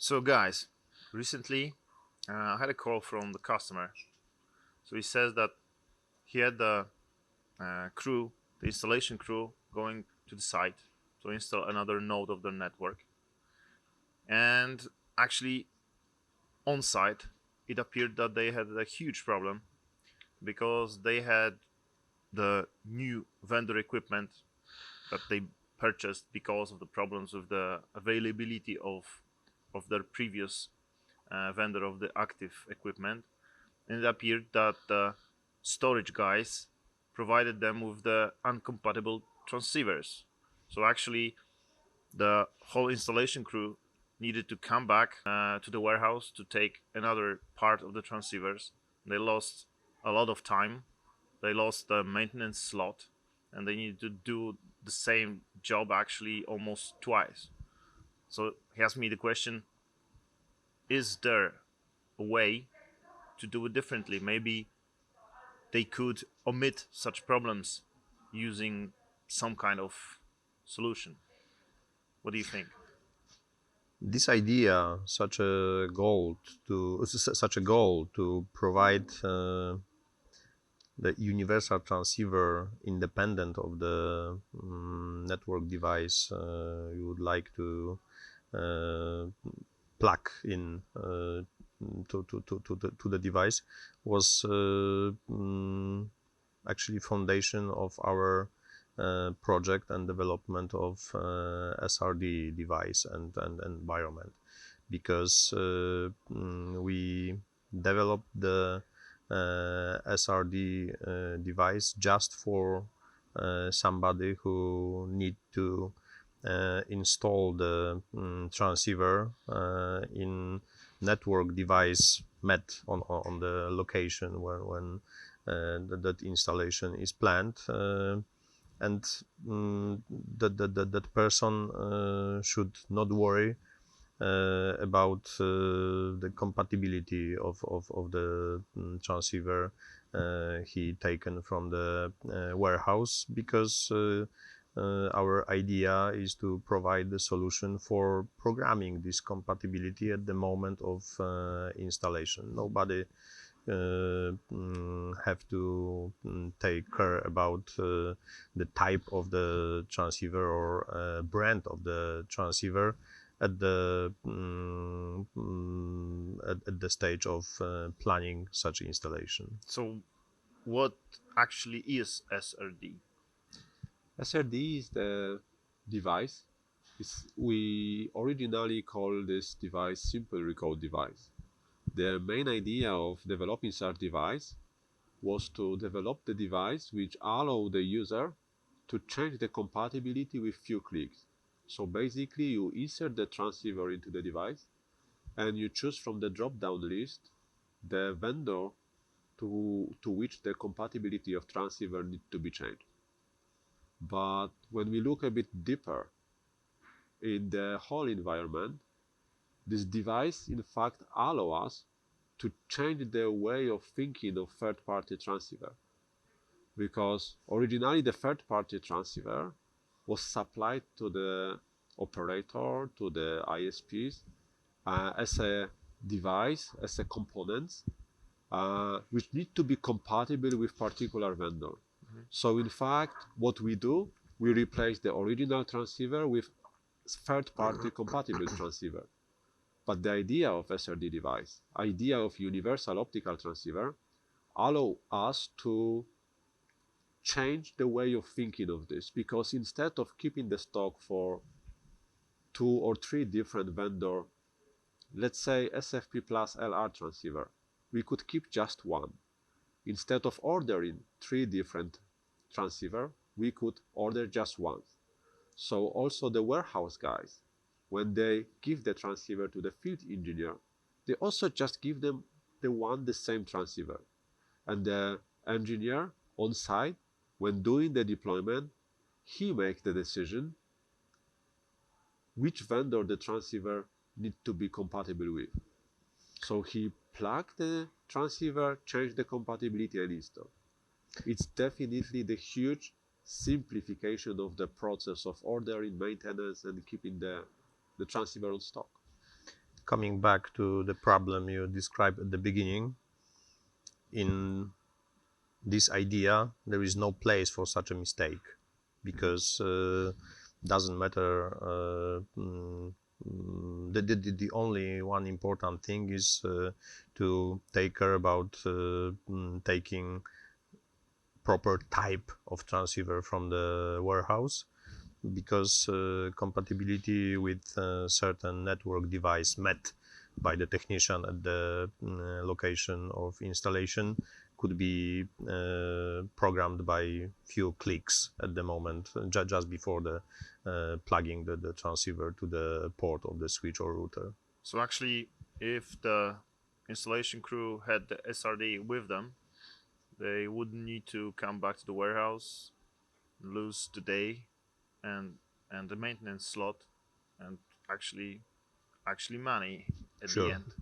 So guys, recently I had a call from the customer. So he says that he had the crew, the installation crew, going to the site to install another node of their network. And actually, on site, it appeared that they had a huge problem because they had the new vendor equipment that they purchased because of the problems with the availability of their previous vendor of the active equipment. And it appeared that the storage guys provided them with the uncompatible transceivers. So actually, the whole installation crew needed to come back to the warehouse to take another part of the transceivers. They lost a lot of time. They lost the maintenance slot, and they needed to do the same job actually almost twice. So he asked me the question: is there a way to do it differently? Maybe they could omit such problems using some kind of solution. What do you think? This idea, such a goal to provide the universal transceiver independent of the network device you would like to uh, plug in to the device was actually foundation of our project and development of SRD device and environment, because we developed the SRD device just for somebody who need to install the transceiver in network device met on the location when that installation is planned, and that person should not worry about the compatibility of the transceiver he taken from the warehouse, because our idea is to provide the solution for programming this compatibility at the moment of installation. Nobody have to take care about the type of the transceiver or brand of the transceiver at the at the stage of planning such installation. So, what actually is SRD? SRD is the device. We originally call this device simple Recode Device. The main idea of developing such device was to develop the device which allow the user to change the compatibility with few clicks. So basically you insert the transceiver into the device and you choose from the drop-down list the vendor to which the compatibility of transceiver need to be changed. But when we look a bit deeper in the whole environment, this device in fact allows us to change the way of thinking of third-party transceiver. Because originally the third-party transceiver was supplied to the operator, to the ISPs, as a device, as a components, which need to be compatible with particular vendor. So in fact, what we do, we replace the original transceiver with third-party compatible transceiver. But the idea of SRD device, idea of universal optical transceiver, allow us to change the way of thinking of this, because instead of keeping the stock for 2 or 3 different vendor, let's say SFP plus LR transceiver, we could keep just one. Instead of ordering 3 different transceiver, we could order just one. So also the warehouse guys, when they give the transceiver to the field engineer, they also just give them the same transceiver. And the engineer on site, when doing the deployment, he makes the decision which vendor the transceiver need to be compatible with. So he plug the transceiver, change the compatibility and install. It's definitely the huge simplification of the process of ordering, maintenance and keeping the transceiver on stock. coming back to the problem you described at the beginning, in this idea there is no place for such a mistake, because doesn't matter. The only one important thing is to take care about taking proper type of transceiver from the warehouse, because compatibility with certain network device met by the technician at the location of installation could be programmed by few clicks at the moment, just before the plugging the transceiver to the port of the switch or router. So actually, if the installation crew had the SRD with them, they wouldn't need to come back to the warehouse, lose the day and the maintenance slot, and actually money at the Sure. end.